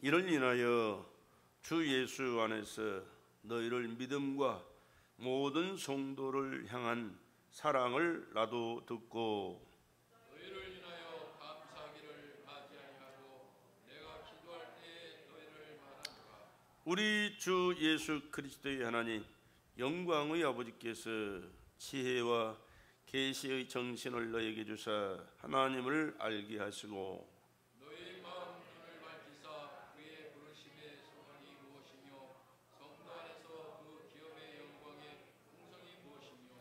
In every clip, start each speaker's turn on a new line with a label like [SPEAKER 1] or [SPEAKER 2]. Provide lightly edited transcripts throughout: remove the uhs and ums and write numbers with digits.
[SPEAKER 1] 이를 인하여 주 예수 안에서 너희를 믿음과 모든 성도를 향한 사랑을 나도 듣고
[SPEAKER 2] 너희를 인하여 감사하기를 하지 아니하고 내가 기도할 때에 너희를 말하노라.
[SPEAKER 1] 우리 주 예수 그리스도의 하나님 영광의 아버지께서 지혜와 계시의 정신을 너에게 주사 하나님을 알게 하시고
[SPEAKER 2] 너희 마음 눈을 밝히사 그의 부르심의 소원이 무엇이며 성도 안에서 그 기업의 영광의 풍성이 무엇이며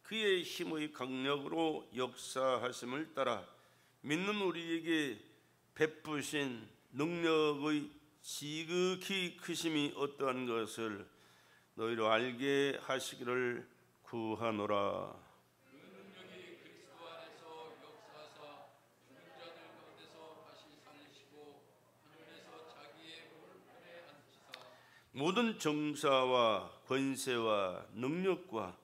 [SPEAKER 1] 그의 힘의 강력으로 역사하심을 따라 믿는 우리에게 베푸신 능력의 지극히 크심이 어떠한 것을 너희로 알게 하시기를 구하노라.
[SPEAKER 2] 그 능력이 그리스도 안에서 역사하사 죽은 자들 가운데서 다시 살리시고 하늘에서 자기의 오른편에 앉히사
[SPEAKER 1] 모든 정사와 권세와 능력과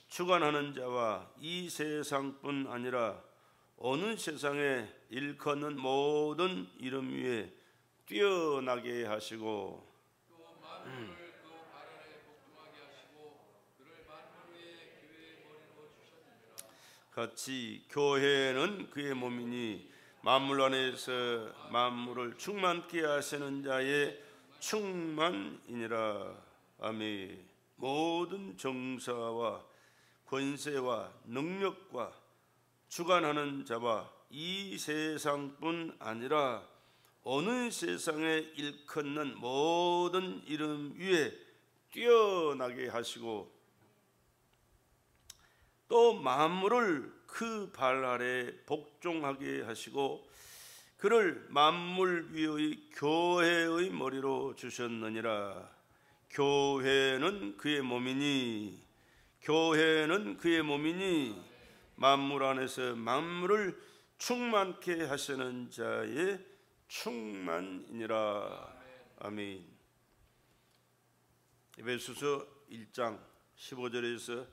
[SPEAKER 1] 주관하는 자와 이 세상뿐 아니라 어느 세상에 일컫는 모든 이름 위에 뛰어나게 하시고
[SPEAKER 2] 또 만물을 그 발 아래 복종하게 하시고 그를 만물 위에 교회의 머리로 주셨느니라.
[SPEAKER 1] 같이 교회는 그의 몸이니 만물 안에서 만물을 충만케 하시는 자의 충만이니라. 아멘. 모든 정사와 권세와 능력과 주관하는 자와 이 세상뿐 아니라 어느 세상에 일컫는 모든 이름 위에 뛰어나게 하시고 또 만물을 그 발 아래 복종하게 하시고 그를 만물 위의 교회의 머리로 주셨느니라. 교회는 그의 몸이니 만물 안에서 만물을 충만케 하시는 자의 충만이니라. 아멘. 에베소서 1장 15절에서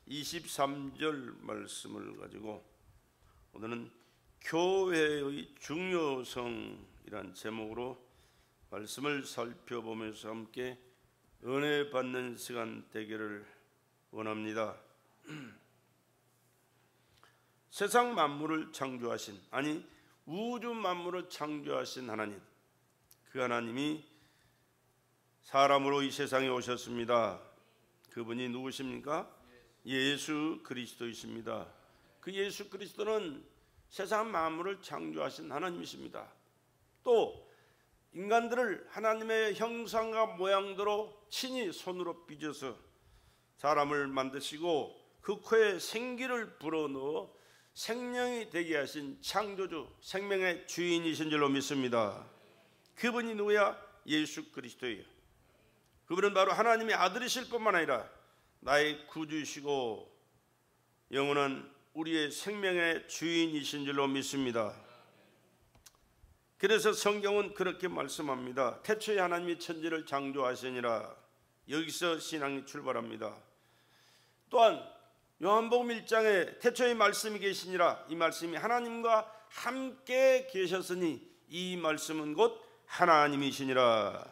[SPEAKER 1] 23절 말씀을 가지고 오늘은 교회의 중요성이란 제목으로 말씀을 살펴보면서 함께 은혜 받는 시간 되기를 원합니다. 세상 만물을 창조하신, 아니 우주 만물을 창조하신 하나님, 그 하나님이 사람으로 이 세상에 오셨습니다. 그분이 누구십니까? 예수 그리스도이십니다. 그 예수 그리스도는 세상 만물을 창조하신 하나님이십니다. 또 인간들을 하나님의 형상과 모양대로 친히 손으로 빚어서 사람을 만드시고 그 코에 생기를 불어넣어 생명이 되게 하신 창조주, 생명의 주인이신 줄로 믿습니다. 그분이 누구야? 예수 그리스도예요. 그분은 바로 하나님의 아들이실 뿐만 아니라 나의 구주이시고 영원한 우리의 생명의 주인이신 줄로 믿습니다. 그래서 성경은 그렇게 말씀합니다. 태초에 하나님이 천지를 창조하시니라. 여기서 신앙이 출발합니다. 또한 요한복음 1장에 태초에 말씀이 계시니라. 이 말씀이 하나님과 함께 계셨으니 이 말씀은 곧 하나님이시니라.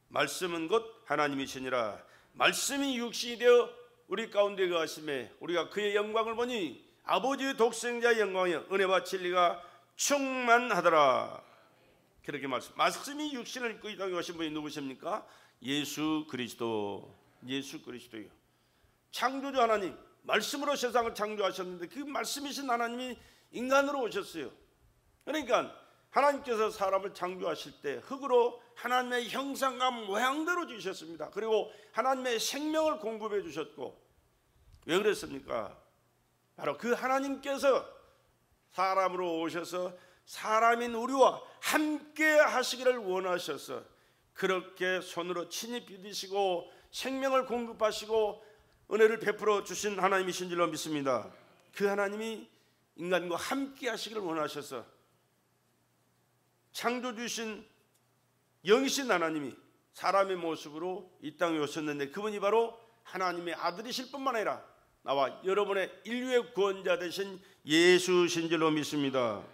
[SPEAKER 1] 말씀은 곧 하나님이시니라. 말씀이 육신이 되어 우리 가운데 거하심에 우리가 그의 영광을 보니 아버지의 독생자의 영광이여 은혜와 진리가 충만하더라. 그렇게 말씀이 육신을 입고 이 땅에 오신 분이 누구십니까? 예수 그리스도. 예수 그리스도요. 창조주 하나님, 말씀으로 세상을 창조하셨는데 그 말씀이신 하나님이 인간으로 오셨어요. 그러니까 하나님께서 사람을 창조하실 때 흙으로 하나님의 형상과 모양대로 지으셨습니다. 그리고 하나님의 생명을 공급해 주셨고, 왜 그랬습니까? 바로 그 하나님께서 사람으로 오셔서 사람인 우리와 함께 하시기를 원하셔서 그렇게 손으로 친히 빚으시고 생명을 공급하시고 은혜를 베풀어 주신 하나님이신 줄로 믿습니다. 그 하나님이 인간과 함께 하시기를 원하셔서 창조주신 영이신 하나님이 사람의 모습으로 이 땅에 오셨는데 그분이 바로 하나님의 아들이실 뿐만 아니라 나와 여러분의 인류의 구원자 되신 예수신 줄로 믿습니다.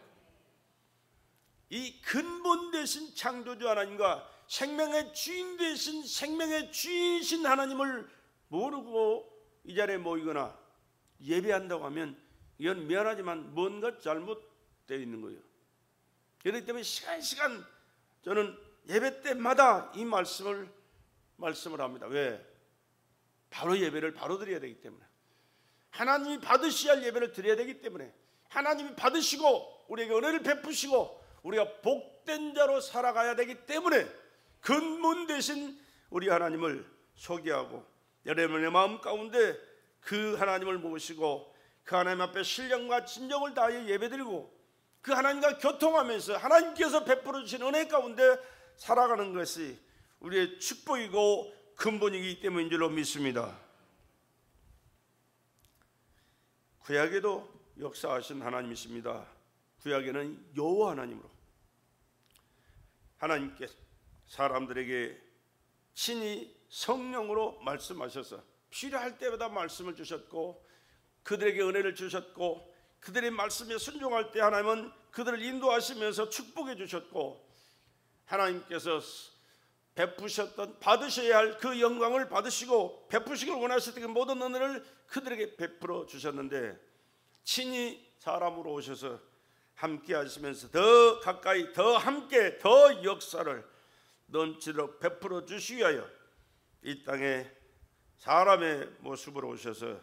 [SPEAKER 1] 이 근본 되신 창조주 하나님과 생명의 주인 되신 생명의 주인이신 하나님을 모르고 이 자리에 모이거나 예배한다고 하면 이건 미안하지만 뭔가 잘못되어 있는 거예요. 그렇기 때문에 시간 저는 예배 때마다 이 말씀을 합니다. 왜? 바로 예배를 바로 드려야 되기 때문에, 하나님이 받으셔야 할 예배를 드려야 되기 때문에, 하나님이 받으시고 우리에게 은혜를 베푸시고 우리가 복된 자로 살아가야 되기 때문에 근본 되신 우리 하나님을 소개하고 여러분의 마음 가운데 그 하나님을 모시고 그 하나님 앞에 신령과 진정을 다하여 예배드리고 그 하나님과 교통하면서 하나님께서 베풀어 주신 은혜 가운데 살아가는 것이 우리의 축복이고 근본이기 때문인 줄로 믿습니다. 구약에도 역사하신 하나님이십니다. 구약에는 여호와 하나님으로 하나님께서 사람들에게 친히 성령으로 말씀하셔서 필요할 때마다 말씀을 주셨고 그들에게 은혜를 주셨고 그들의 말씀에 순종할 때 하나님은 그들을 인도하시면서 축복해 주셨고 하나님께서 베푸셨던 받으셔야 할 그 영광을 받으시고 베푸시길 원하셨던 그 모든 은혜를 그들에게 베풀어 주셨는데 친히 사람으로 오셔서 함께 하시면서 더 가까이 더 함께 더 역사를 넘치도록 베풀어 주시기 위하여 이 땅에 사람의 모습으로 오셔서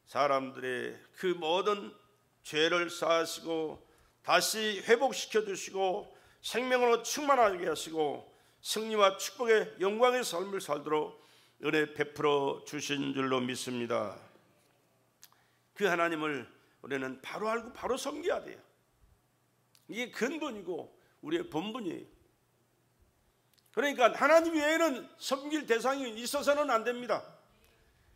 [SPEAKER 1] 사람들의 그 모든 죄를 사하시고 다시 회복시켜 주시고 생명으로 충만하게 하시고 승리와 축복의 영광의 삶을 살도록 은혜 베풀어 주신 줄로 믿습니다. 그 하나님을 우리는 바로 알고 바로 섬겨야 돼요. 이게 근본이고 우리의 본분이에요. 그러니까 하나님 외에는 섬길 대상이 있어서는 안 됩니다.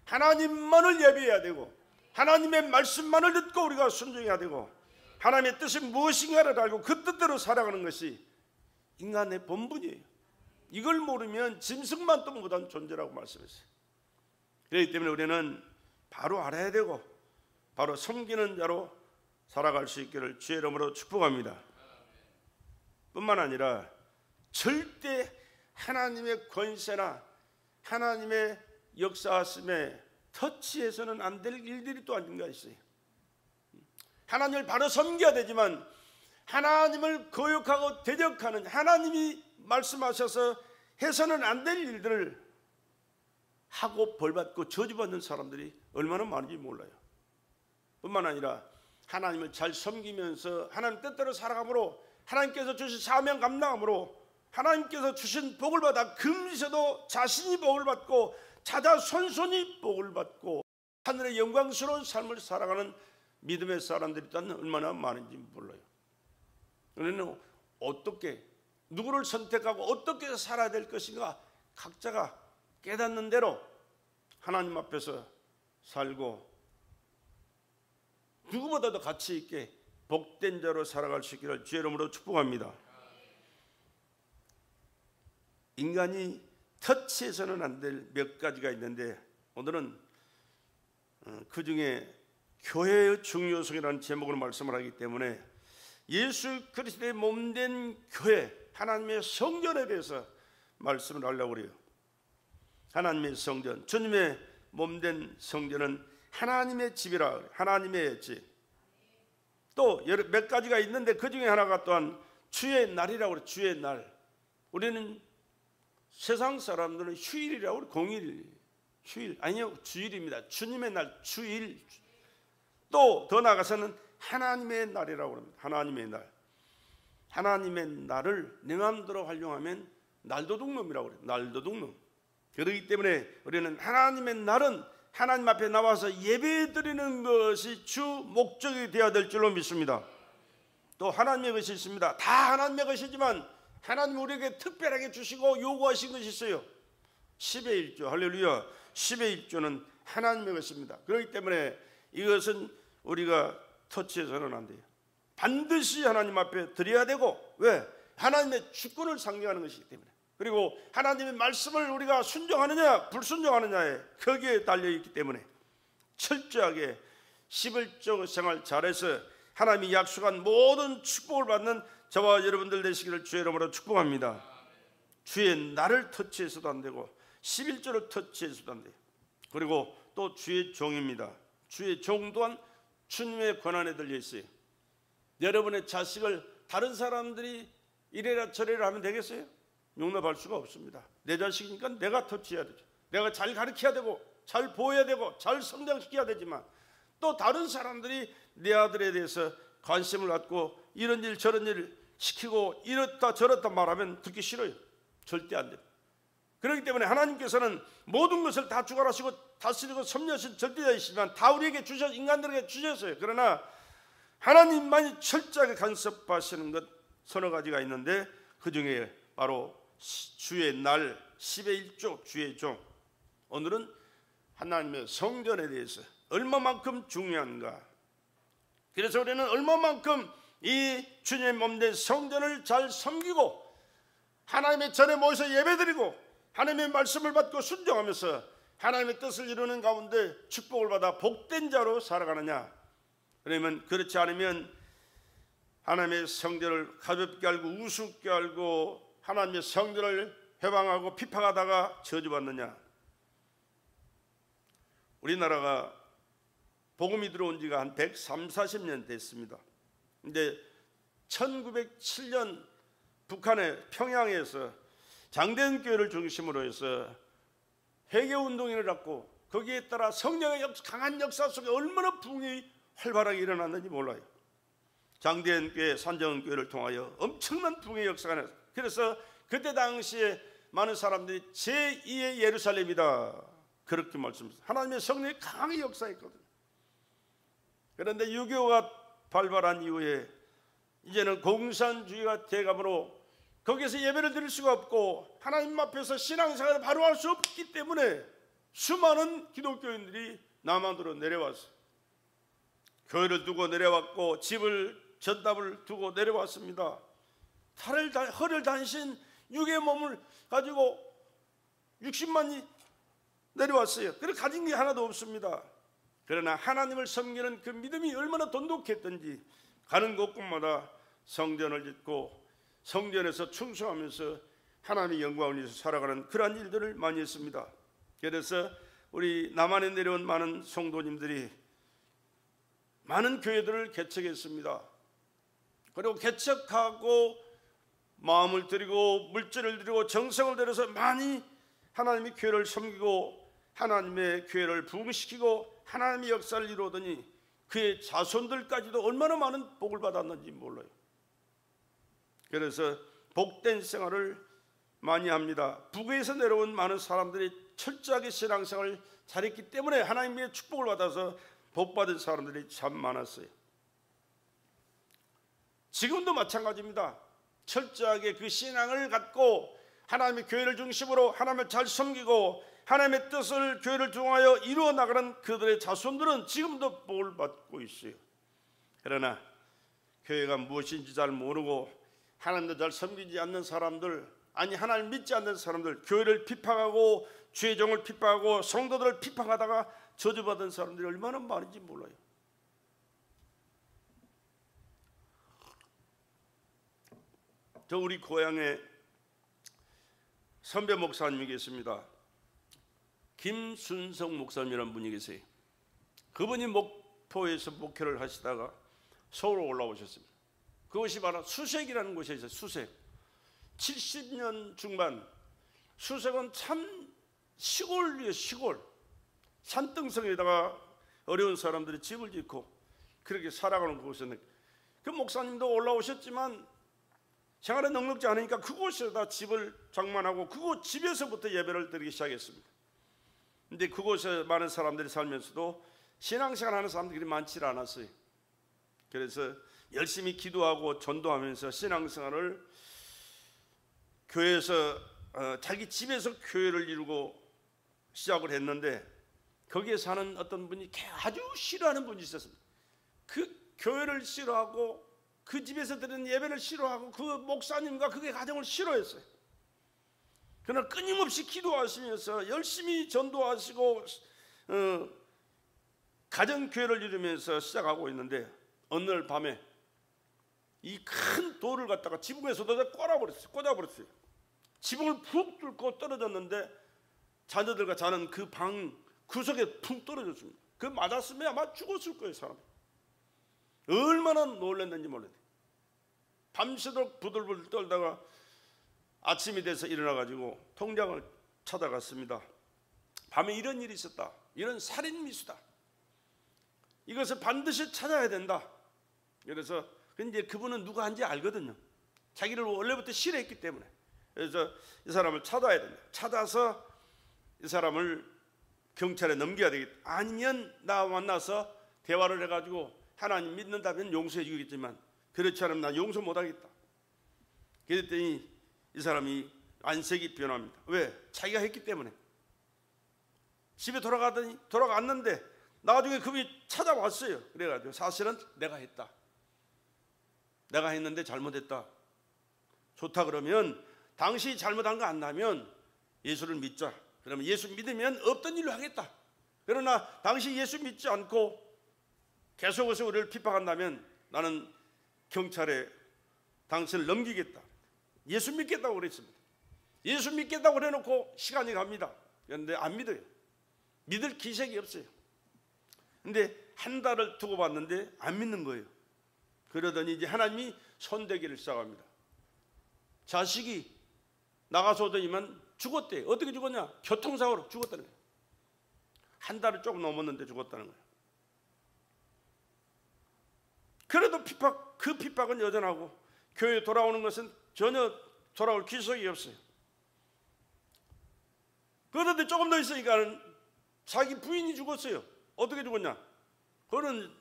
[SPEAKER 1] 하나님만을 예배해야 되고 하나님의 말씀만을 듣고 우리가 순종해야 되고 하나님의 뜻이 무엇인가를 알고 그 뜻대로 살아가는 것이 인간의 본분이에요. 이걸 모르면 짐승만 또 못한 존재라고 말씀했어요. 그렇기 때문에 우리는 바로 알아야 되고 바로 섬기는 자로 살아갈 수 있기를 주의 이름으로 축복합니다. 뿐만 아니라 절대 하나님의 권세나 하나님의 역사하심에 터치해서는 안 될 일들이 또 아닌가 있어요. 하나님을 바로 섬겨야 되지만 하나님을 거역하고 대적하는 하나님이 말씀하셔서 해서는 안 될 일들을 하고 벌받고 저주받는 사람들이 얼마나 많은지 몰라요. 뿐만 아니라 하나님을 잘 섬기면서 하나님 뜻대로 살아감으로 하나님께서 주신 사명 감당함으로 하나님께서 주신 복을 받아 금세도 자신이 복을 받고 자자 손손이 복을 받고 하늘의 영광스러운 삶을 살아가는 믿음의 사람들이 일단 얼마나 많은지 몰라요. 우리는 어떻게 누구를 선택하고 어떻게 살아야 될 것인가 각자가 깨닫는 대로 하나님 앞에서 살고 누구보다도 가치 있게 복된 자로 살아갈 수 있기를 주의 이름으로 축복합니다. 인간이 터치해서는 안 될 몇 가지가 있는데 오늘은 그 중에 교회의 중요성이라는 제목으로 말씀을 하기 때문에 예수 그리스도의 몸된 교회 하나님의 성전에 대해서 말씀을 하려고 그래요. 하나님의 성전, 주님의 몸된 성전은 하나님의 집이라 그래요. 하나님의 집. 또 몇 가지가 있는데 그 중에 하나가 또한 주의 날이라고 그래요. 주의 날. 우리는 세상 사람들은 휴일이라고 그래요. 공휴일, 휴일 아니요 주일입니다. 주님의 날, 주일. 또 더 나아가서는 하나님의 날이라고 합니다. 하나님의 날. 하나님의 날을 내 마음대로 활용하면 날도둑놈이라고 그래요. 날도둑놈. 그렇기 때문에 우리는 하나님의 날은 하나님 앞에 나와서 예배드리는 것이 주 목적이 되어야 될 줄로 믿습니다. 또 하나님의 것이 있습니다. 다 하나님의 것이지만 하나님 우리에게 특별하게 주시고 요구하신 것이 있어요. 10의 1조 할렐루야. 10의 1조는 하나님의 것입니다. 그렇기 때문에 이것은 우리가 터치해서는 안 돼요. 반드시 하나님 앞에 드려야 되고 왜? 하나님의 주권을 상징하는 것이기 때문에 그리고 하나님의 말씀을 우리가 순종하느냐 불순종하느냐에 거기에 달려있기 때문에 철저하게 11조 생활 잘해서 하나님이 약속한 모든 축복을 받는 저와 여러분들 되시기를 주의 이름으로 축복합니다. 주의 날을 터치해서도 안 되고 11조를 터치해서도 안 돼요. 그리고 또 주의 종입니다. 주의 종 또한 주님의 권한에 들려 있어요. 여러분의 자식을 다른 사람들이 이래라 저래라 하면 되겠어요? 용납할 수가 없습니다. 내 자식이니까 내가 터치해야 되죠. 내가 잘 가르쳐야 되고 잘 보여야 되고 잘 성장시켜야 되지만 또 다른 사람들이 내 아들에 대해서 관심을 갖고 이런 일 저런 일 시키고 이렇다 저렇다 말하면 듣기 싫어요. 절대 안 돼요. 그렇기 때문에 하나님께서는 모든 것을 다 주관하시고 다스리고 섭리하신 절대자이시지만 다 우리에게 주셔서 인간들에게 주셨어요. 그러나 하나님만이 철저하게 간섭하시는 것 서너 가지가 있는데 그 중에 바로 주의 날 10의 1조 주의 종. 오늘은 하나님의 성전에 대해서 얼마만큼 중요한가. 그래서 우리는 얼마만큼 이 주님의 몸된 성전을 잘 섬기고 하나님의 전에 모여서 예배드리고 하나님의 말씀을 받고 순종하면서 하나님의 뜻을 이루는 가운데 축복을 받아 복된 자로 살아가느냐. 그러면 그렇지 않으면 하나님의 성전을 가볍게 알고 우습게 알고 하나님의 성전을 회방하고 비판하다가 저주받느냐. 우리나라가 복음이 들어온 지가 한 130-40년 됐습니다. 근데 1907년 북한의 평양에서 장대현 교회를 중심으로 해서 회개운동이 일어났고 거기에 따라 성령의 강한 역사 속에 얼마나 부흥이 활발하게 일어났는지 몰라요. 장대현 교회, 산정은 교회를 통하여 엄청난 부흥의 역사가 났어요. 그래서 그때 당시에 많은 사람들이 제2의 예루살렘이다 그렇게 말씀하셨어요. 하나님의 성령이 강하게 역사했거든요. 그런데 6.25가 발발한 이후에 이제는 공산주의가 대감으로 거기에서 예배를 드릴 수가 없고 하나님 앞에서 신앙생활을 바로 할 수 없기 때문에 수많은 기독교인들이 남한으로 내려왔어요. 교회를 두고 내려왔고 집을 전답을 두고 내려왔습니다. 허를 단신 육의 몸을 가지고 60만이 내려왔어요. 그래서 가진 게 하나도 없습니다. 그러나 하나님을 섬기는 그 믿음이 얼마나 돈독했던지 가는 곳곳마다 성전을 짓고 성전에서 충성하면서 하나님의 영광을 위해서 살아가는 그러한 일들을 많이 했습니다. 그래서 우리 남한에 내려온 많은 성도님들이 많은 교회들을 개척했습니다. 그리고 개척하고 마음을 드리고 물질을 드리고 정성을 들여서 많이 하나님의 교회를 섬기고 하나님의 교회를 부흥시키고 하나님의 역사를 이루더니 그의 자손들까지도 얼마나 많은 복을 받았는지 몰라요. 그래서 복된 생활을 많이 합니다. 북에서 내려온 많은 사람들이 철저하게 신앙생활을 잘했기 때문에 하나님의 축복을 받아서 복받은 사람들이 참 많았어요. 지금도 마찬가지입니다. 철저하게 그 신앙을 갖고 하나님의 교회를 중심으로 하나님을 잘 섬기고 하나님의 뜻을 교회를 통하여 이루어 나가는 그들의 자손들은 지금도 복을 받고 있어요. 그러나 교회가 무엇인지 잘 모르고 하나님도 잘 섬기지 않는 사람들, 아니 하나님 믿지 않는 사람들, 교회를 비판하고 주의 종을 비판하고 성도들을 비판하다가 저주받은 사람들이 얼마나 많은지 몰라요. 저 우리 고향에 선배 목사님이 계십니다. 김순성 목사님이라는 분이 계세요. 그분이 목포에서 목회를 하시다가 서울로 올라오셨습니다. 그것이 바로 수색이라는 곳에 있어요. 수색. 70년 중반. 수색은 참 시골이에요. 시골. 산등성에다가 어려운 사람들이 집을 짓고 그렇게 살아가는 곳이었는데 그 목사님도 올라오셨지만 생활에 넉넉지 않으니까 그곳에다 집을 장만하고 그곳 집에서부터 예배를 드리기 시작했습니다. 근데 그곳에 많은 사람들이 살면서도 신앙생활 하는 사람들이 많지 않았어요. 그래서 열심히 기도하고 전도하면서 신앙생활을 교회에서 자기 집에서 교회를 이루고 시작을 했는데 거기에 사는 어떤 분이 아주 싫어하는 분이 있었습니다. 그 교회를 싫어하고 그 집에서 드리는 예배를 싫어하고 그 목사님과 그의 가정을 싫어했어요. 그러나 끊임없이 기도하시면서 열심히 전도하시고 가정교회를 이루면서 시작하고 있는데 어느 날 밤에 이 큰 돌을 갖다가 지붕에서도 꽂아버렸어요. 지붕을 푹 뚫고 떨어졌는데 자녀들과 자는 그 방 구석에 푹 떨어졌습니다. 그 맞았으면 아마 죽었을 거예요. 사람 얼마나 놀랐는지 몰라요. 밤새도록 부들부들 떨다가 아침이 돼서 일어나가지고 통장을 찾아갔습니다. 밤에 이런 일이 있었다. 이런 살인 미수다. 이것을 반드시 찾아야 된다. 그래서 근데 그분은 누가 한지 알거든요. 자기를 원래부터 싫어했기 때문에. 그래서 이 사람을 찾아야 된다. 찾아서 이 사람을 경찰에 넘겨야 되겠다. 아니면 나 만나서 대화를 해가지고 하나님 믿는다면 용서해 주겠지만 그렇지 않으면 나 용서 못하겠다. 그랬더니 이 사람이 안색이 변합니다. 왜? 자기가 했기 때문에. 집에 돌아갔는데 나중에 그분이 찾아왔어요. 그래가지고 사실은 내가 했다. 내가 했는데 잘못했다. 좋다 그러면 당신이 잘못한 거 안 나면 예수를 믿자. 그러면 예수 믿으면 없던 일로 하겠다. 그러나 당신이 예수 믿지 않고 계속해서 우리를 핍박한다면 나는 경찰에 당신을 넘기겠다. 예수 믿겠다고 그랬습니다. 예수 믿겠다고 그래놓고 시간이 갑니다. 그런데 안 믿어요. 믿을 기색이 없어요. 근데 한 달을 두고 봤는데 안 믿는 거예요. 그러더니 이제 하나님이 손대기를 시작합니다. 자식이 나가서 오더니만 죽었대요. 어떻게 죽었냐? 교통사고로 죽었다는 거예요. 한 달을 조금 넘었는데 죽었다는 거예요. 그래도 그 핍박은 여전하고 교회에 돌아오는 것은 전혀 돌아올 기색이 없어요. 그런데 조금 더 있으니까 자기 부인이 죽었어요. 어떻게 죽었냐? 그거는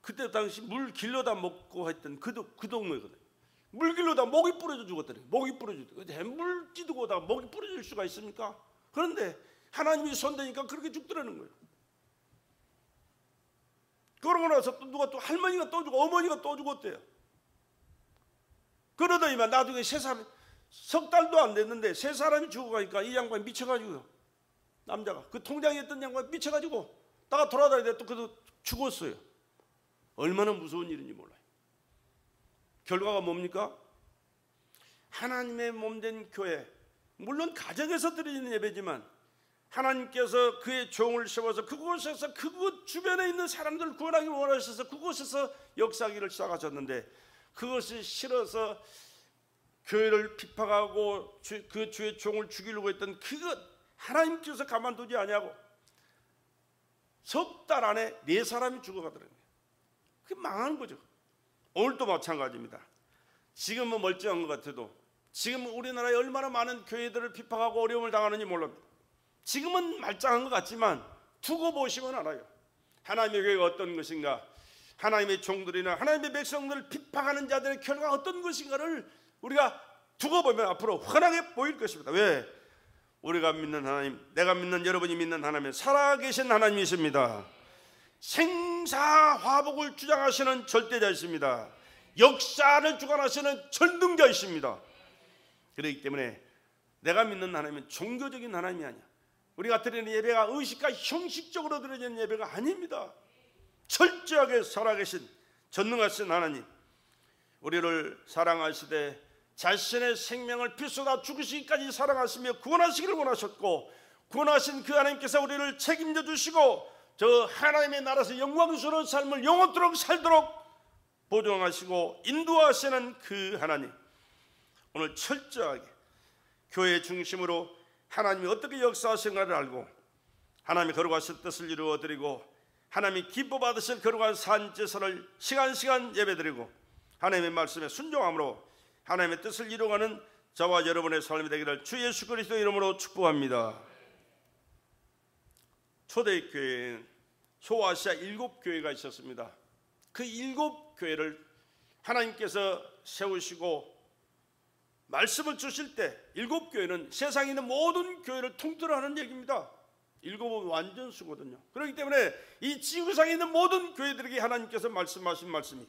[SPEAKER 1] 그때 당시 물 길러다 먹고 했던 그 동네거든요. 물 길러다 목이 부러져 죽었더니 목이 부러져. 물 찌두고 오다가 목이 부러질 수가 있습니까? 그런데 하나님이 손대니까 그렇게 죽더라는 거예요. 그러고 나서 또 누가 또 할머니가 또 죽고 어머니가 또 죽었대요. 그러더니만 나중에 석 달도 안 됐는데 세 사람이 죽어가니까 이 양반이 미쳐가지고요. 남자가 그 통장에 있던 양반이 미쳐가지고 나가 돌아다니는데 또 그도 죽었어요. 얼마나 무서운 일인지 몰라요. 결과가 뭡니까? 하나님의 몸된 교회, 물론 가정에서 드리는 예배지만 하나님께서 그의 종을 세워서 그곳에서 그곳 주변에 있는 사람들을 구원하기 원하셔서 그곳에서 역사하기를 시작하셨는데 그것이 싫어서 교회를 핍박하고 그 주의 종을 죽이려고 했던 그것 하나님께서 가만두지 아니하고 석 달 안에 4사람이 죽어가더라고요. 그게 망한 거죠. 오늘도 마찬가지입니다. 지금은 멀쩡한 것 같아도 지금 우리나라에 얼마나 많은 교회들을 핍박하고 어려움을 당하는지 몰랍니다. 지금은 말짱한 것 같지만 두고 보시면 알아요. 하나님의 교회가 어떤 것인가, 하나님의 종들이나 하나님의 백성들을 핍박하는 자들의 결과가 어떤 것인가를 우리가 두고 보면 앞으로 환하게 보일 것입니다. 왜? 우리가 믿는 하나님, 내가 믿는 여러분이 믿는 하나님은 살아계신 하나님이십니다. 생사화복을 주장하시는 절대자이십니다. 역사를 주관하시는 전능자이십니다. 그렇기 때문에 내가 믿는 하나님은 종교적인 하나님이 아니야. 우리가 드리는 예배가 의식과 형식적으로 드려지는 예배가 아닙니다. 철저하게 살아계신 전능하신 하나님, 우리를 사랑하시되 자신의 생명을 피쏟아 죽으시기까지 사랑하시며 구원하시기를 원하셨고, 구원하신 그 하나님께서 우리를 책임져 주시고 저 하나님의 나라에서 영광스러운 삶을 영원토록 살도록 보존하시고 인도하시는 그 하나님, 오늘 철저하게 교회 중심으로 하나님이 어떻게 역사하시는가를 알고 하나님이 거룩하신 뜻을 이루어드리고 하나님이 기뻐 받으실 거룩한 산제사를 시간 예배드리고 하나님의 말씀에 순종함으로 하나님의 뜻을 이루어가는 저와 여러분의 삶이 되기를 주 예수 그리스도 이름으로 축복합니다. 초대교회엔 소아시아 7교회가 있었습니다. 그 7교회를 하나님께서 세우시고 말씀을 주실 때 7교회는 세상에 있는 모든 교회를 통틀어 하는 얘기입니다. 7은 완전수거든요. 그렇기 때문에 이 지구상에 있는 모든 교회들에게 하나님께서 말씀하신 말씀이,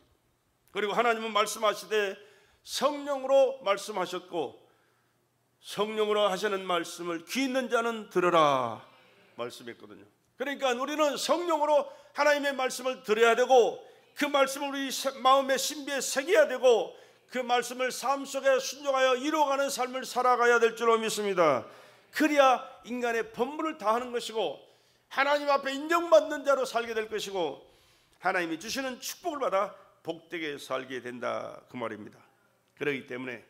[SPEAKER 1] 그리고 하나님은 말씀하시되 성령으로 말씀하셨고 성령으로 하시는 말씀을 귀 있는 자는 들으라 말씀했거든요. 그러니까 우리는 성령으로 하나님의 말씀을 들어야 되고 그 말씀을 우리 마음의 신비에 새겨야 되고 그 말씀을 삶 속에 순종하여 이루어가는 삶을 살아가야 될 줄로 믿습니다. 그래야 인간의 본분을 다하는 것이고 하나님 앞에 인정받는 자로 살게 될 것이고 하나님이 주시는 축복을 받아 복되게 살게 된다, 그 말입니다. 그렇기 때문에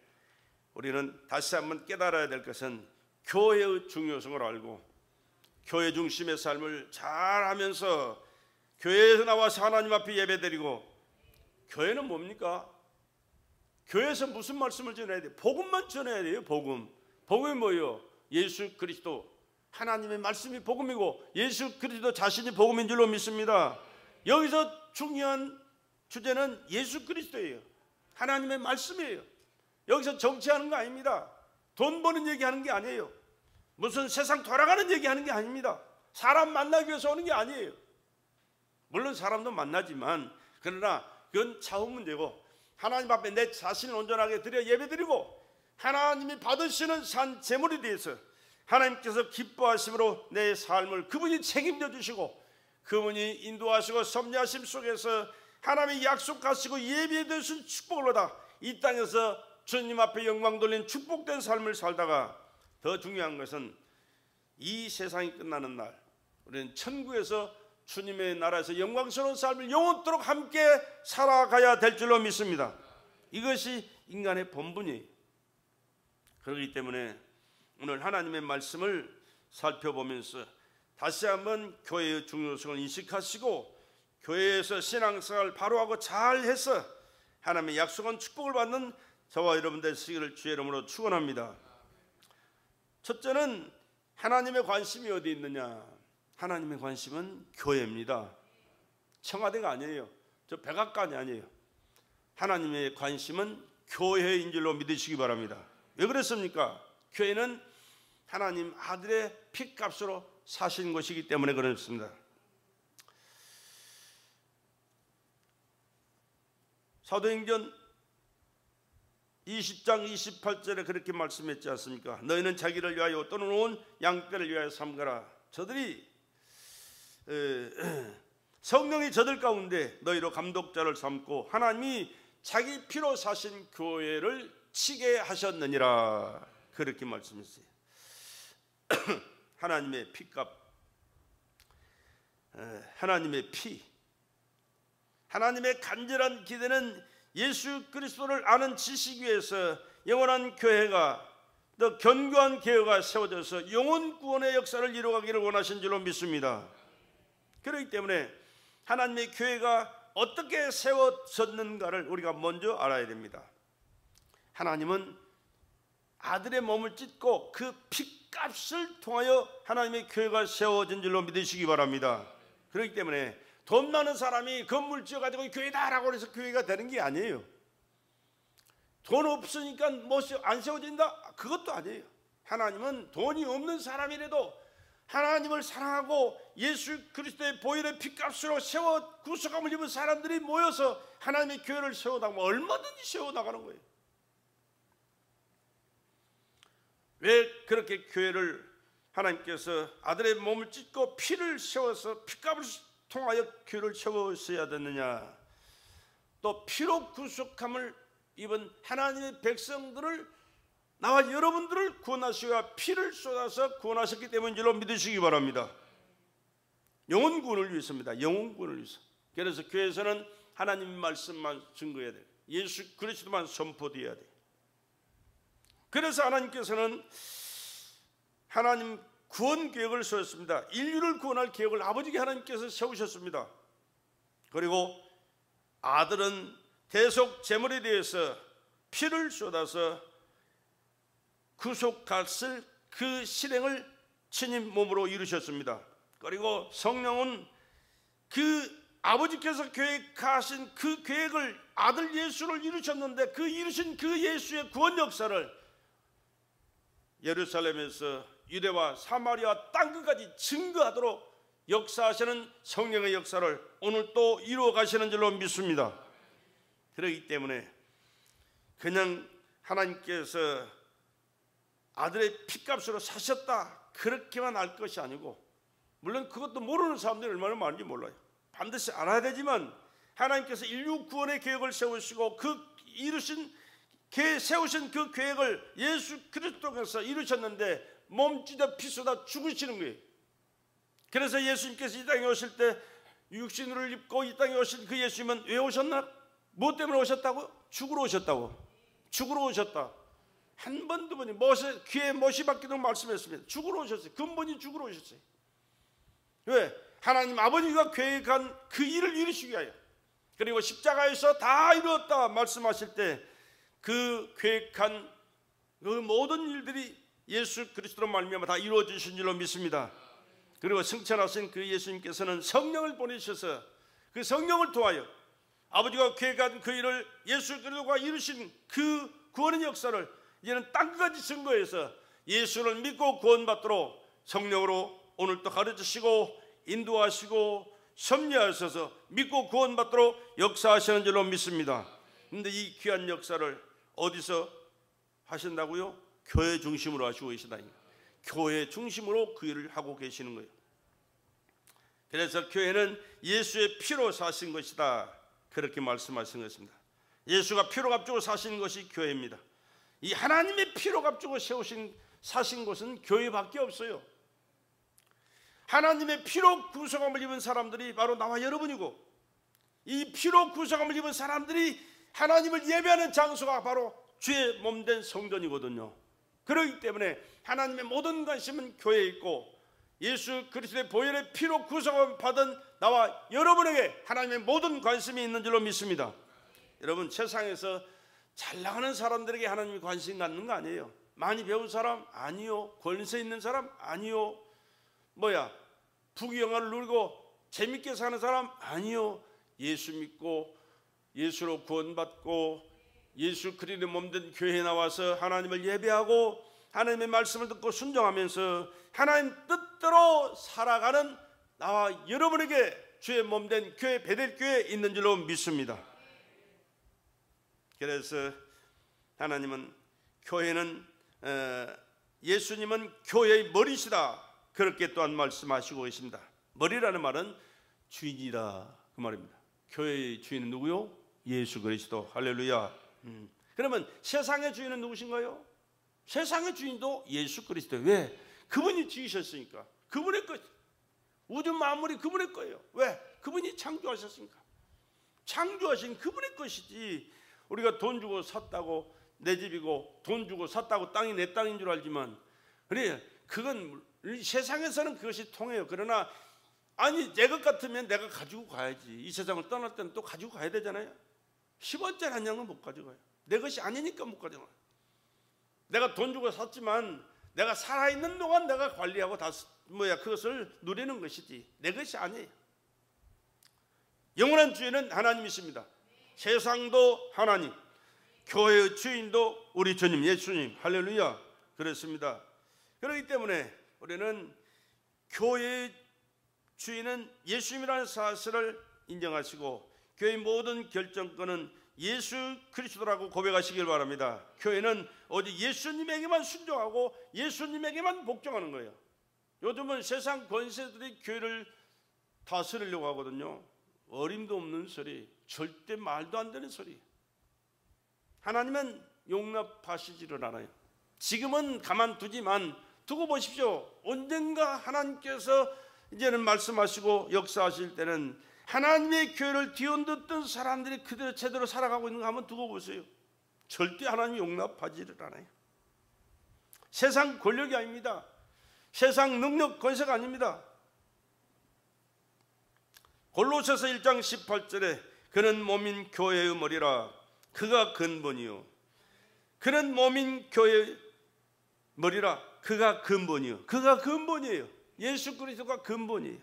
[SPEAKER 1] 우리는 다시 한번 깨달아야 될 것은 교회의 중요성을 알고 교회 중심의 삶을 잘하면서 교회에서 나와서 하나님 앞에 예배드리고, 교회는 뭡니까? 교회에서 무슨 말씀을 전해야 돼요? 복음만 전해야 돼요. 복음이 뭐예요? 예수 그리스도, 하나님의 말씀이 복음이고 예수 그리스도 자신이 복음인 줄로 믿습니다. 여기서 중요한 주제는 예수 그리스도예요. 하나님의 말씀이에요. 여기서 정치하는 거 아닙니다. 돈 버는 얘기하는 게 아니에요. 무슨 세상 돌아가는 얘기하는 게 아닙니다. 사람 만나기 위해서 오는 게 아니에요. 물론 사람도 만나지만 그러나 그건 차후 문제고, 하나님 앞에 내 자신을 온전하게 드려 예배드리고 하나님이 받으시는 산 제물에 대해서 하나님께서 기뻐하심으로 내 삶을 그분이 책임져 주시고 그분이 인도하시고 섭리하심 속에서 하나님이 약속하시고 예비해 두신 축복을 받아 이 땅에서 주님 앞에 영광 돌린 축복된 삶을 살다가, 더 중요한 것은 이 세상이 끝나는 날 우리는 천국에서 주님의 나라에서 영광스러운 삶을 영원토록 함께 살아가야 될 줄로 믿습니다. 이것이 인간의 본분이에요. 그렇기 때문에 오늘 하나님의 말씀을 살펴보면서 다시 한번 교회의 중요성을 인식하시고 교회에서 신앙생활을 바로 하고 잘해서 하나님의 약속한 축복을 받는 저와 여러분들 되시기를 주의 이름으로 축원합니다. 첫째는 하나님의 관심이 어디 있느냐? 하나님의 관심은 교회입니다. 청와대가 아니에요. 저 백악관이 아니에요. 하나님의 관심은 교회인 줄로 믿으시기 바랍니다. 왜 그렇습니까? 교회는 하나님 아들의 피값으로 사신 것이기 때문에 그렇습니다. 사도행전 20장 28절에 그렇게 말씀했지 않습니까? 너희는 자기를 위하여 또는 온 양떼를 위하여 삼가라. 저들이 성령이 저들 가운데 너희로 감독자를 삼고 하나님이 자기 피로 사신 교회를 치게 하셨느니라. 그렇게 말씀했어요. 하나님의 피값, 하나님의 피, 하나님의 간절한 기대는 예수 그리스도를 아는 지식 위에서 영원한 교회가, 또 견고한 교회가 세워져서 영혼 구원의 역사를 이루어가기를 원하신 줄로 믿습니다. 그렇기 때문에 하나님의 교회가 어떻게 세워졌는가를 우리가 먼저 알아야 됩니다. 하나님은 아들의 몸을 찢고 그 피값을 통하여 하나님의 교회가 세워진 줄로 믿으시기 바랍니다. 그렇기 때문에 돈 많은 사람이 건물 지어가지고 교회다라고 해서 교회가 되는 게 아니에요. 돈 없으니까 뭐 안 세워진다? 그것도 아니에요. 하나님은 돈이 없는 사람이라도 하나님을 사랑하고 예수 그리스도의 보혈의 피값으로 세워 구속함을 입은 사람들이 모여서 하나님의 교회를 세워나가면 얼마든지 세워나가는 거예요. 왜 그렇게 교회를 하나님께서 아들의 몸을 찢고 피를 세워서 피값을 통하여 교회를 세웠어야 됐느냐? 또 피로 구속함을 입은 하나님의 백성들을, 나와 여러분들을 구원하시고 피를 쏟아서 구원하셨기 때문인 줄로 믿으시기 바랍니다. 영혼 구원을 위해서입니다. 영혼 구원을 위해서. 그래서 교회에서는 하나님 말씀만 증거해야 돼요. 예수 그리스도만 선포되어야 돼요. 그래서 하나님께서는 하나님 구원 계획을 세웠습니다. 인류를 구원할 계획을 아버지께 하나님께서 세우셨습니다. 그리고 아들은 대속 제물에 대해서 피를 쏟아서 구속할 그 실행을 친히 몸으로 이루셨습니다. 그리고 성령은 그 아버지께서 계획하신 그 계획을 아들 예수를 이루셨는데 그 이루신 그 예수의 구원 역사를 예루살렘에서 유대와 사마리아 땅끝까지 증거하도록 역사하시는 성령의 역사를 오늘 또 이루어 가시는 줄로 믿습니다. 그렇기 때문에 그냥 하나님께서 아들의 피값으로 사셨다 그렇게만 알 것이 아니고, 물론 그것도 모르는 사람들이 얼마나 많은지 몰라요. 반드시 알아야 되지만 하나님께서 인류 구원의 계획을 세우시고 세우신 그 계획을 예수 그리스도께서 이루셨는데 몸 찢어 피 쏟아 죽으시는 거예요. 그래서 예수님께서 이 땅에 오실 때 육신을 입고 이 땅에 오신 그 예수님은 왜 오셨나? 무엇 때문에 오셨다고요? 죽으러 오셨다고. 죽으러 오셨다. 한 번, 두 번이 귀에 못이 박히도록 말씀했습니다. 죽으러 오셨어요. 근본이 죽으러 오셨어요. 왜? 하나님 아버지가 계획한 그 일을 이루시기 위하여. 그리고 십자가에서 다 이루었다 말씀하실 때 그 계획한 그 모든 일들이 예수 그리스도로 말미암아 다 이루어지신 줄로 믿습니다. 그리고 승천하신 그 예수님께서는 성령을 보내셔서 그 성령을 통하여 아버지가 계획한 그 일을 예수 그리스도가 이루신 그 구원의 역사를 이제는 땅까지 증거해서 예수를 믿고 구원받도록 성령으로 오늘도 가르치시고 인도하시고 섭리하셔서 믿고 구원받도록 역사하시는 줄로 믿습니다. 그런데 이 귀한 역사를 어디서 하신다고요? 교회 중심으로 하시고 계시다니까. 교회 중심으로 그 일을 하고 계시는 거예요. 그래서 교회는 예수의 피로 사신 것이다, 그렇게 말씀하신 것입니다. 예수가 피로 값주고 사신 것이 교회입니다. 이 하나님의 피로 값주고 사신 것은 교회밖에 없어요. 하나님의 피로 구속함을 입은 사람들이 바로 나와 여러분이고, 이 피로 구속함을 입은 사람들이 하나님을 예배하는 장소가 바로 주의 몸된 성전이거든요. 그렇기 때문에 하나님의 모든 관심은 교회에 있고, 예수 그리스도의 보혈의 피로 구속을 받은 나와 여러분에게 하나님의 모든 관심이 있는 줄로 믿습니다. 여러분, 세상에서 잘 나가는 사람들에게 하나님이 관심 갖는 거 아니에요. 많이 배운 사람 아니요, 권세 있는 사람 아니요, 부귀영화를 누리고 재밌게 사는 사람 아니요, 예수 믿고 예수로 구원받고 예수 그리스도의 몸된 교회에 나와서 하나님을 예배하고 하나님의 말씀을 듣고 순종하면서 하나님 뜻대로 살아가는 나와 여러분에게 주의 몸된 교회 베델교회에 있는 줄로 믿습니다. 그래서 하나님은 교회는 예수님은 교회의 머리시다, 그렇게 또한 말씀하시고 계십니다. 머리라는 말은 주인이다, 그 말입니다. 교회의 주인은 누구요? 예수 그리스도. 할렐루야. 그러면 세상의 주인은 누구신가요? 세상의 주인도 예수 그리스도. 왜? 그분이 지으셨으니까. 그분의 것. 우주 만물이 그분의 거예요. 왜? 그분이 창조하셨으니까. 창조하신 그분의 것이지, 우리가 돈 주고 샀다고 내 집이고 돈 주고 샀다고 땅이 내 땅인 줄 알지만, 그래, 그건 세상에서는 그것이 통해요. 그러나 내 것 같으면 내가 가지고 가야지. 이 세상을 떠날 때는 또 가지고 가야 되잖아요. 10원짜리 한 장은 못 가져가요. 내 것이 아니니까 못 가져가요. 내가 돈 주고 샀지만 내가 살아있는 동안 내가 관리하고 그것을 누리는 것이지 내 것이 아니에요. 영원한 주인은 하나님이십니다. 세상도 하나님, 교회의 주인도 우리 주님 예수님. 할렐루야. 그렇습니다. 그렇기 때문에 우리는 교회의 주인은 예수님이라는 사실을 인정하시고 교회의 모든 결정권은 예수 그리스도라고 고백하시길 바랍니다. 교회는 오직 예수님에게만 순종하고 예수님에게만 복종하는 거예요. 요즘은 세상 권세들이 교회를 다스리려고 하거든요. 어림도 없는 소리, 절대 말도 안 되는 소리. 하나님은 용납하시지를 않아요. 지금은 가만두지만 두고 보십시오. 언젠가 하나님께서 이제는 말씀하시고 역사하실 때는 하나님의 교회를 뒤흔들던 사람들이 그대로 제대로 살아가고 있는 거 한번 두고 보세요. 절대 하나님이 용납하지를 않아요. 세상 권력이 아닙니다. 세상 능력 권세가 아닙니다. 골로새서 1장 18절에 그는 몸인 교회의 머리라, 그가 근본이요. 그는 몸인 교회의 머리라, 그가 근본이요. 그가 근본이에요. 예수 그리스도가 근본이에요.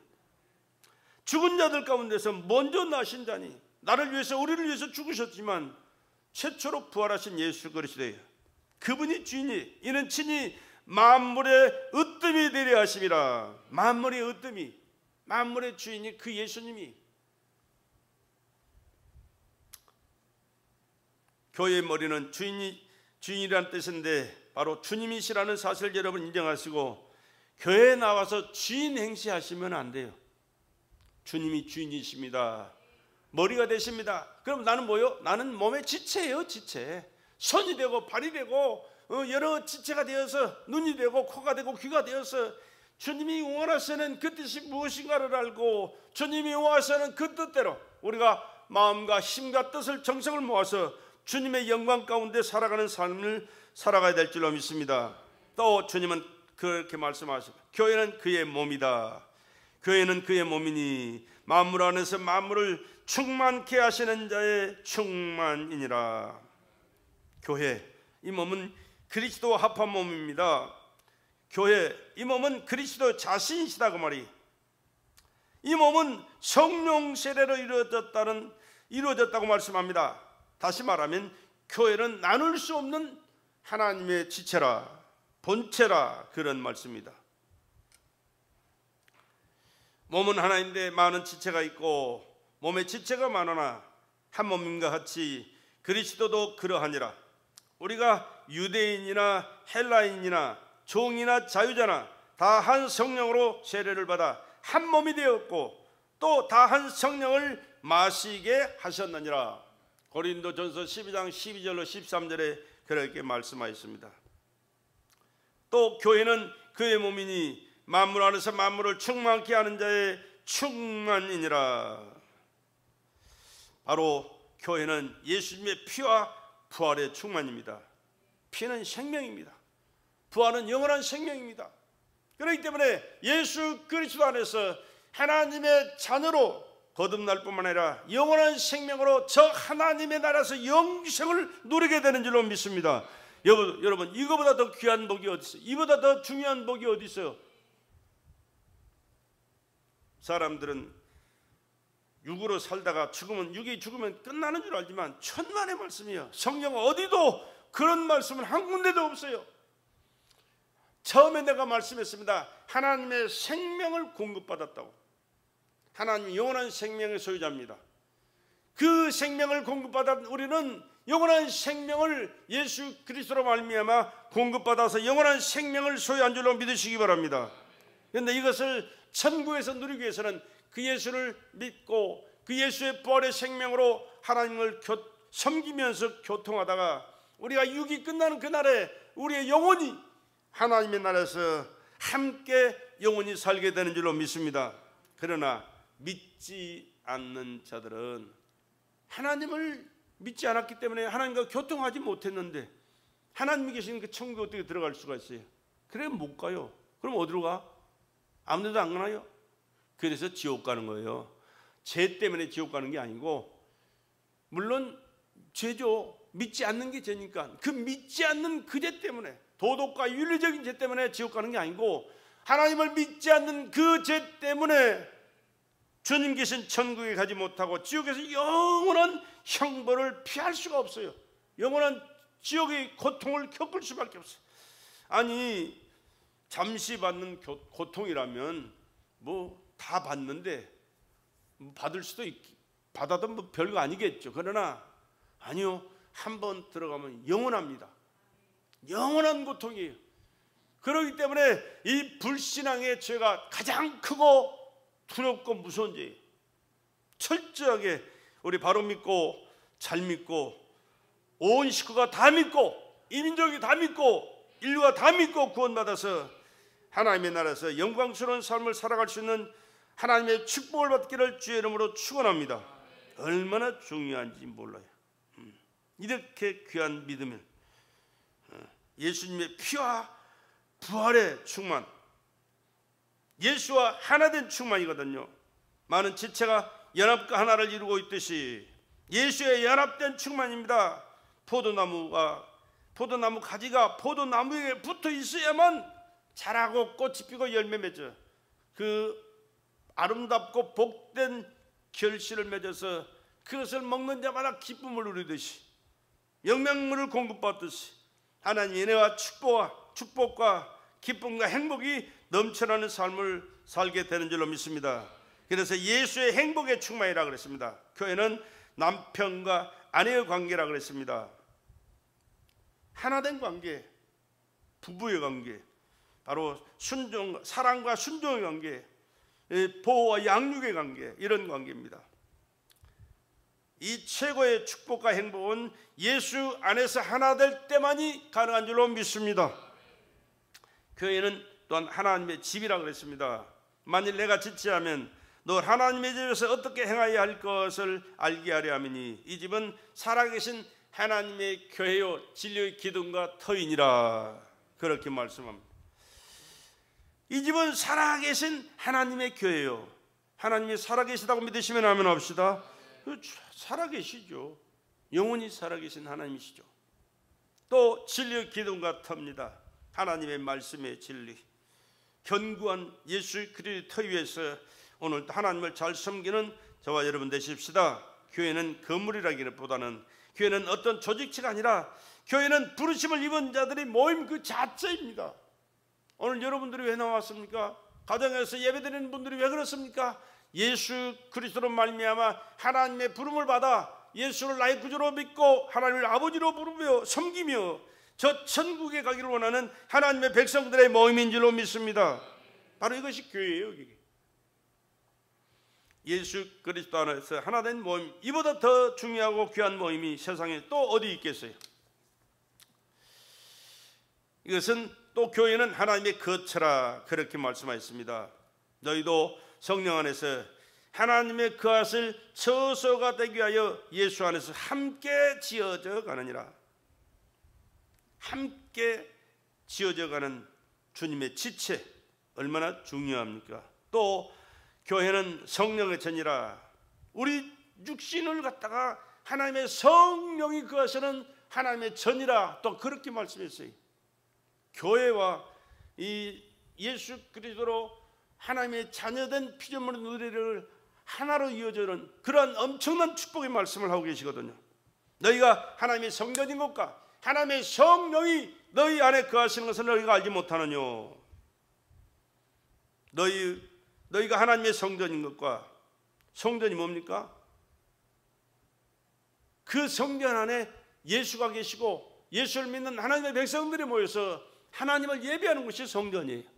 [SPEAKER 1] 죽은 자들 가운데서 먼저 나신 자니, 나를 위해서 우리를 위해서 죽으셨지만 최초로 부활하신 예수 그리스도예요. 그분이 주인이, 이는 친히 만물의 으뜸이 되려 하심이라. 만물의 으뜸이, 만물의 주인이 그 예수님이. 교회의 머리는 주인이라는 뜻인데 바로 주님이시라는 사실을 여러분 인정하시고 교회에 나와서 주인 행세하시면 안 돼요. 주님이 주인이십니다. 머리가 되십니다. 그럼 나는 뭐요? 나는 몸의 지체예요. 지체. 손이 되고 발이 되고 여러 지체가 되어서 눈이 되고 코가 되고 귀가 되어서 주님이 원하시는 그 뜻이 무엇인가를 알고 주님이 원하시는 그 뜻대로 우리가 마음과 힘과 뜻을 정성을 모아서 주님의 영광 가운데 살아가는 삶을 살아가야 될 줄로 믿습니다. 또 주님은 그렇게 말씀하십니다. 교회는 그의 몸이다. 교회는 그의 몸이니 만물 안에서 만물을 충만케 하시는 자의 충만이니라. 교회, 이 몸은 그리스도와 합한 몸입니다. 교회, 이 몸은 그리스도 자신이시다 그 말이. 이 몸은 성령 세례로 이루어졌다고 말씀합니다. 다시 말하면 교회는 나눌 수 없는 하나님의 지체라, 본체라, 그런 말씀입니다. 몸은 하나인데 많은 지체가 있고 몸의 지체가 많으나 한 몸인과 같이 그리스도도 그러하니라. 우리가 유대인이나 헬라인이나 종이나 자유자나 다 한 성령으로 세례를 받아 한 몸이 되었고 또 다 한 성령을 마시게 하셨느니라. 고린도전서 12장 12절로 13절에 그렇게 말씀하였습니다. 또 교회는 그의 몸이니 만물 안에서 만물을 충만케 하는 자의 충만이니라. 바로 교회는 예수님의 피와 부활의 충만입니다. 피는 생명입니다. 부활은 영원한 생명입니다. 그렇기 때문에 예수 그리스도 안에서 하나님의 자녀로 거듭날 뿐만 아니라 영원한 생명으로 저 하나님의 나라에서 영생을 누리게 되는 줄로 믿습니다. 여러분, 이거보다 더 귀한 복이 어디 있어요? 이보다 더 중요한 복이 어디 있어요? 사람들은 육으로 살다가 육이 죽으면 끝나는 줄 알지만 천만의 말씀이에요. 성경 어디도 그런 말씀은 한 군데도 없어요. 처음에 내가 말씀했습니다. 하나님의 생명을 공급받았다고. 하나님 영원한 생명의 소유자입니다. 그 생명을 공급받은 우리는 영원한 생명을 예수 그리스도로 말미암아 공급받아서 영원한 생명을 소유한 줄로 믿으시기 바랍니다. 그런데 이것을 천국에서 누리기 위해서는 그 예수를 믿고 그 예수의 부활의 생명으로 하나님을 섬기면서 교통하다가 우리가 육이 끝나는 그날에 우리의 영혼이 하나님의 나라에서 함께 영원히 살게 되는 줄로 믿습니다. 그러나 믿지 않는 자들은 하나님을 믿지 않았기 때문에 하나님과 교통하지 못했는데 하나님이 계신 그 천국에 어떻게 들어갈 수가 있어요? 그래 못 가요. 그럼 어디로 가? 아무 데도 안 가나요? 그래서 지옥 가는 거예요. 죄 때문에 지옥 가는 게 아니고, 물론 죄죠. 믿지 않는 게 죄니까 그 믿지 않는 그 죄 때문에, 도덕과 윤리적인 죄 때문에 지옥 가는 게 아니고 하나님을 믿지 않는 그 죄 때문에 주님 계신 천국에 가지 못하고 지옥에서 영원한 형벌을 피할 수가 없어요. 영원한 지옥의 고통을 겪을 수밖에 없어요. 아니, 잠시 받는 고통이라면 뭐 다 받는데 받을 수도 받아도 뭐 별거 아니겠죠. 그러나 아니요, 한번 들어가면 영원합니다. 영원한 고통이에요. 그렇기 때문에 이 불신앙의 죄가 가장 크고 두렵고 무서운 죄예요. 철저하게 우리 바로 믿고 잘 믿고 온 식구가 다 믿고 이민족이 다 믿고 인류가 다 믿고 구원받아서 하나님의 나라에서 영광스러운 삶을 살아갈 수 있는 하나님의 축복을 받기를 주의 이름으로 축원합니다. 얼마나 중요한지 몰라요. 이렇게 귀한 믿음을, 예수님의 피와 부활의 충만, 예수와 하나된 충만이거든요. 많은 지체가 연합과 하나를 이루고 있듯이 예수의 연합된 충만입니다. 포도나무 가지가 포도나무에 붙어 있어야만 자라고 꽃이 피고 열매 맺어 그 아름답고 복된 결실을 맺어서 그것을 먹는 자마다 기쁨을 누리듯이 영양분을 공급받듯이 하나님의 은혜와 축복과 기쁨과 행복이 넘쳐나는 삶을 살게 되는 줄로 믿습니다. 그래서 예수의 행복의 충만이라고 그랬습니다. 교회는 남편과 아내의 관계라고 그랬습니다. 하나된 관계, 부부의 관계, 바로 사랑과 순종의 관계, 보호와 양육의 관계, 이런 관계입니다. 이 최고의 축복과 행복은 예수 안에서 하나 될 때만이 가능한 줄로 믿습니다. 교회는 또한 하나님의 집이라 그랬습니다. 만일 내가 지체하면 너 하나님의 집에서 어떻게 행하여야 할 것을 알게 하려 함이니 이 집은 살아계신 하나님의 교회요 진리의 기둥과 터이니라. 그렇게 말씀합니다. 이 집은 살아계신 하나님의 교회요. 하나님이 살아계시다고 믿으시면 아멘 합시다. 살아계시죠. 영원히 살아계신 하나님이시죠. 또 진리의 기둥과 터입니다. 하나님의 말씀의 진리, 견고한 예수 그리스도의 터 위에서 오늘 하나님을 잘 섬기는 저와 여러분 되십시다. 교회는 건물이라기보다는 교회는 어떤 조직체가 아니라 교회는 부르심을 입은 자들의 모임 그 자체입니다. 오늘 여러분들이 왜 나왔습니까? 가정에서 예배드리는 분들이 왜 그렇습니까? 예수 그리스도로 말미암아 하나님의 부름을 받아 예수를 나의 구주로 믿고 하나님을 아버지로 부르며 섬기며 저 천국에 가기를 원하는 하나님의 백성들의 모임인 줄로 믿습니다. 바로 이것이 교회예요. 예수 그리스도 안에서 하나 된 모임, 이보다 더 중요하고 귀한 모임이 세상에 또 어디 있겠어요? 이것은 또 교회는 하나님의 거처라 그렇게 말씀하셨습니다. 너희도 성령 안에서 하나님의 거하실 처소가 되기 위하여 예수 안에서 함께 지어져 가느니라. 함께 지어져 가는 주님의 지체 얼마나 중요합니까? 또 교회는 성령의 전이라. 우리 육신을 갖다가 하나님의 성령이 거하시는 하나님의 전이라 또 그렇게 말씀했어요. 교회와 이 예수 그리스도로 하나님의 자녀된 피조물의 누리를 하나로 이어지는 그러한 엄청난 축복의 말씀을 하고 계시거든요. 너희가 하나님의 성전인 것과 하나님의 성령이 너희 안에 거하시는 것을 너희가 알지 못하느냐. 너희가 하나님의 성전인 것과, 성전이 뭡니까? 그 성전 안에 예수가 계시고 예수를 믿는 하나님의 백성들이 모여서 하나님을 예배하는 것이 성전이에요.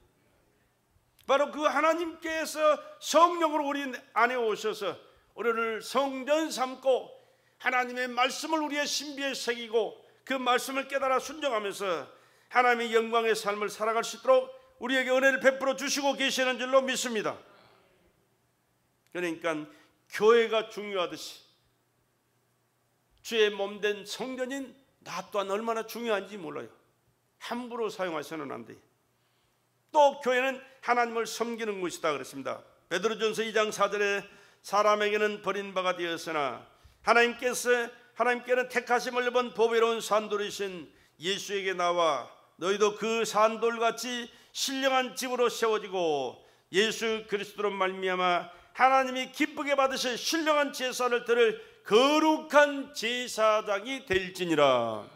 [SPEAKER 1] 바로 그 하나님께서 성령으로 우리 안에 오셔서 우리를 성전 삼고 하나님의 말씀을 우리의 신비에 새기고 그 말씀을 깨달아 순종하면서 하나님의 영광의 삶을 살아갈 수 있도록 우리에게 은혜를 베풀어 주시고 계시는 줄로 믿습니다. 그러니까 교회가 중요하듯이 주의 몸된 성전인 나 또한 얼마나 중요한지 몰라요. 함부로 사용하셔는 안 돼요. 또 교회는 하나님을 섬기는 곳이다 그랬습니다. 베드로전서 2장 4절에 사람에게는 버림받아 되었으나 하나님께는 택하심을 입은 보배로운 산돌이신 예수에게 나와 너희도 그 산돌같이 신령한 집으로 세워지고 예수 그리스도로 말미암아 하나님이 기쁘게 받으실 신령한 제사를 드릴 거룩한 제사장이 될지니라.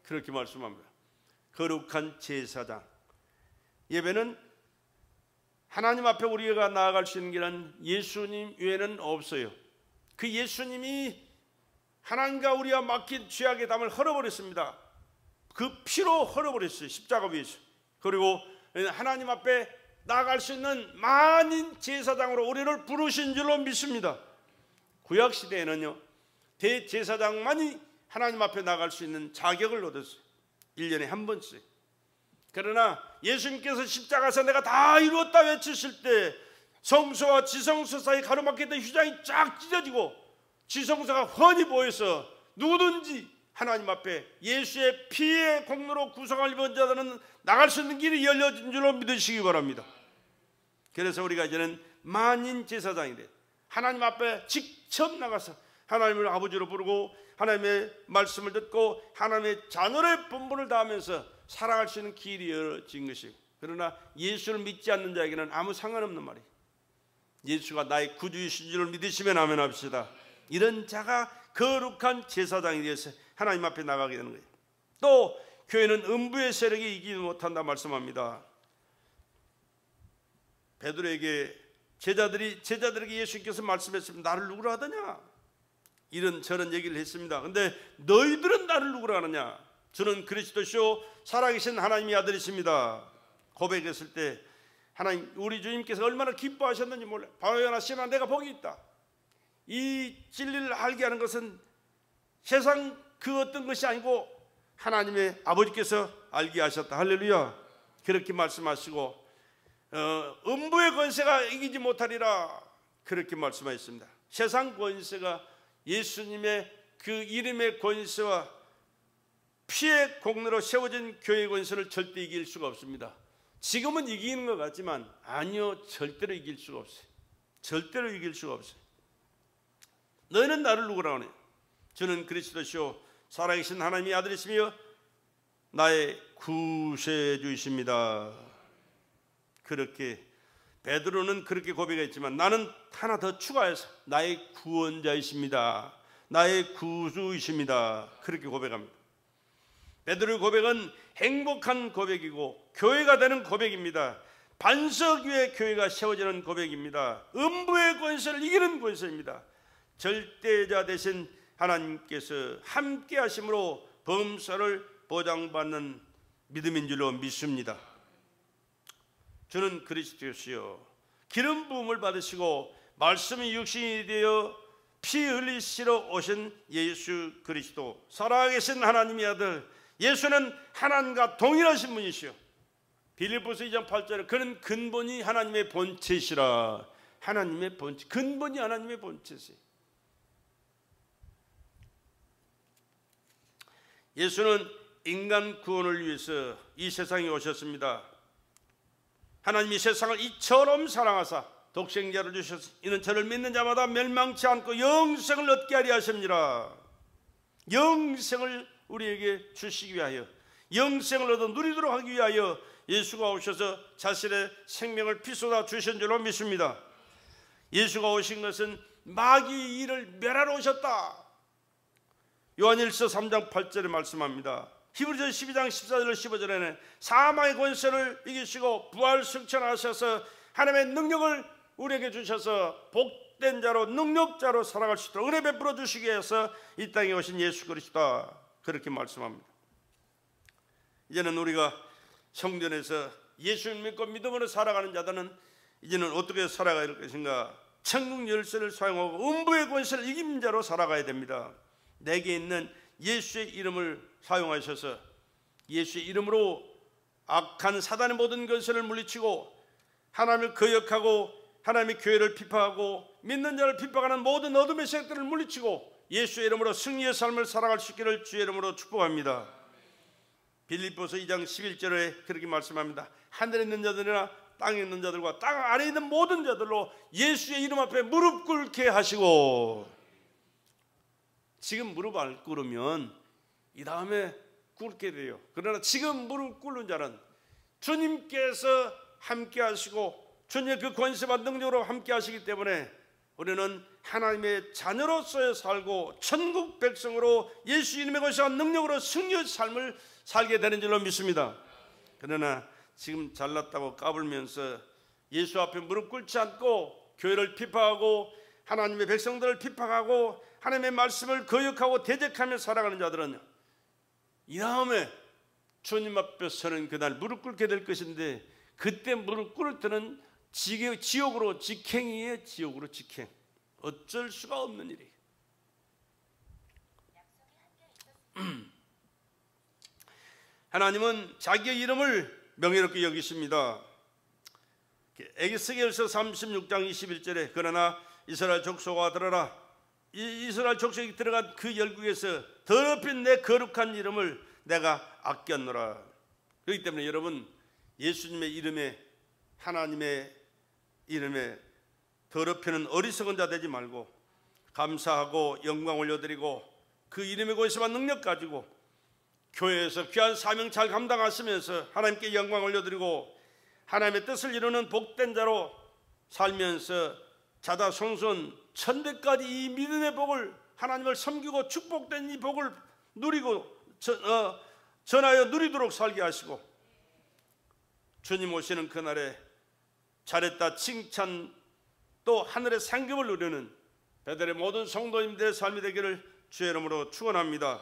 [SPEAKER 1] 그렇게 말씀합니다. 거룩한 제사장. 예배는 하나님 앞에 우리가 나아갈 수 있는 길은 예수님 외에는 없어요. 그 예수님이 하나님과 우리가 맡긴 죄악의 담을 헐어버렸습니다. 그 피로 헐어버렸어요. 십자가 위에서. 그리고 하나님 앞에 나아갈 수 있는 만인 제사장으로 우리를 부르신 줄로 믿습니다. 구약시대에는요 대제사장만이 하나님 앞에 나갈 수 있는 자격을 얻었어요. 1년에 한 번씩. 그러나 예수님께서 십자가에서 내가 다 이루었다 외치실 때 성소와 지성소 사이 가로막혔던 휘장이 쫙 찢어지고 지성소가 훤히 보여서 누구든지 하나님 앞에 예수의 피의 공로로 구속을 입은 자들은 나갈 수 있는 길이 열려진 줄로 믿으시기 바랍니다. 그래서 우리가 이제는 만인 제사장이 돼 하나님 앞에 직접 나가서 하나님을 아버지로 부르고 하나님의 말씀을 듣고 하나님의 자녀의 본분을 다하면서 살아갈 수 있는 길이 열어진 것이고, 그러나 예수를 믿지 않는 자에게는 아무 상관없는 말이에요. 예수가 나의 구주이신 줄 믿으시면 아멘 합시다. 이런 자가 거룩한 제사장이 되어서 하나님 앞에 나가게 되는 거예요. 또 교회는 음부의 세력이 이기지 못한다 말씀합니다. 베드로에게 제자들에게 예수님께서 말씀했습니다. 나를 누구라 하더냐? 이런 저런 얘기를 했습니다. 근데 너희들은 나를 누구라 하느냐? 저는 그리스도시요 살아계신 하나님의 아들이십니다. 고백했을 때 하나님 우리 주님께서 얼마나 기뻐하셨는지 몰라요. 바로야나 시나 내가 복이 있다. 이 진리를 알게 하는 것은 세상 그 어떤 것이 아니고 하나님의 아버지께서 알게 하셨다. 할렐루야. 그렇게 말씀하시고 음부의 권세가 이기지 못하리라 그렇게 말씀하셨습니다. 세상 권세가 예수님의 그 이름의 권세와 피의 공로로 세워진 교회의 권세를 절대 이길 수가 없습니다. 지금은 이기는 것 같지만 아니요, 절대로 이길 수가 없어요. 절대로 이길 수가 없어요. 너희는 나를 누구라 하네? 저는 그리스도시요 살아계신 하나님의 아들이시며 나의 구세주이십니다. 그렇게 베드로는 그렇게 고백했지만 나는 하나 더 추가해서 나의 구원자이십니다. 나의 구주이십니다. 그렇게 고백합니다. 베드로의 고백은 행복한 고백이고 교회가 되는 고백입니다. 반석 위에 교회가 세워지는 고백입니다. 음부의 권세를 이기는 권세입니다. 절대자 되신 하나님께서 함께 하심으로 범사를 보장받는 믿음인 줄로 믿습니다. 저는 그리스도시요 기름 부음을 받으시고 말씀이 육신이 되어 피 흘리시러 오신 예수 그리스도, 살아계신 하나님의 아들 예수는 하나님과 동일하신 분이시요 빌립보서 2장 8절에 그는 근본이 하나님의 본체시라. 하나님의 본체, 근본이 하나님의 본체세요. 예수는 인간 구원을 위해서 이 세상에 오셨습니다. 하나님이 세상을 이처럼 사랑하사 독생자를 주셔서 이는 저를 믿는 자마다 멸망치 않고 영생을 얻게 하려 하십니다. 영생을 우리에게 주시기 위하여, 영생을 얻어 누리도록 하기 위하여 예수가 오셔서 자신의 생명을 피쏟아 주신 줄로 믿습니다. 예수가 오신 것은 마귀의 일을 멸하러 오셨다. 요한일서 3장 8절에 말씀합니다. 히브리서 12장 14절 15절에는 사망의 권세를 이기시고 부활 승천하셔서 하나님의 능력을 우리에게 주셔서 복된 자로 능력자로 살아갈 수 있도록 은혜 베풀어 주시기 위해서 이 땅에 오신 예수 그리스도다. 그렇게 말씀합니다. 이제는 우리가 성전에서 예수를 믿고 믿음으로 살아가는 자들은 이제는 어떻게 살아가야 될 것인가? 천국 열쇠를 사용하고 음부의 권세를 이긴 자로 살아가야 됩니다. 내게 있는 예수의 이름을 사용하셔서 예수의 이름으로 악한 사단의 모든 권세를 물리치고 하나님을 거역하고 하나님의 교회를 비판하고 믿는 자를 비판하는 모든 어둠의 세력들을 물리치고 예수의 이름으로 승리의 삶을 살아갈 수 있기를 주의 이름으로 축복합니다. 빌립보서 2장 11절에 그렇게 말씀합니다. 하늘에 있는 자들이나 땅에 있는 자들과 땅 아래에 있는 모든 자들로 예수의 이름 앞에 무릎 꿇게 하시고, 지금 무릎 안 꿇으면 이 다음에 꿇게 돼요. 그러나 지금 무릎 꿇는 자는 주님께서 함께 하시고 주님의 그 권세와 능력으로 함께 하시기 때문에 우리는 하나님의 자녀로서의 살고 천국 백성으로 예수 이름의 권세와 능력으로 승리의 삶을 살게 되는 줄로 믿습니다. 그러나 지금 잘났다고 까불면서 예수 앞에 무릎 꿇지 않고 교회를 비판하고 하나님의 백성들을 비판하고 하나님의 말씀을 거역하고 대적하며 살아가는 자들은 이 다음에 주님 앞에 서는 그날 무릎 꿇게 될 것인데, 그때 무릎 꿇을 때는 지옥으로 직행이에요. 지옥으로 직행. 어쩔 수가 없는 일이에요. 하나님은 자기의 이름을 명예롭게 여기십니다. 에스겔서 36장 21절에 그러나 이스라엘 족속아 들어라. 이스라엘 족속이 들어간 그 열국에서 더럽힌 내 거룩한 이름을 내가 아꼈노라. 그렇기 때문에 여러분, 예수님의 이름에, 하나님의 이름에 더럽히는 어리석은 자 되지 말고 감사하고 영광 올려드리고 그 이름의 권세와 능력 가지고 교회에서 귀한 사명 잘 감당하시면서 하나님께 영광 올려드리고 하나님의 뜻을 이루는 복된 자로 살면서 자다손손 천대까지 이 믿음의 복을, 하나님을 섬기고 축복된 이 복을 누리고 전하여 누리도록 살게 하시고, 주님 오시는 그날에 잘했다 칭찬 또 하늘의 상급을 누리는 베델의 모든 성도님들의 삶이 되기를 주의 이름으로 축원합니다.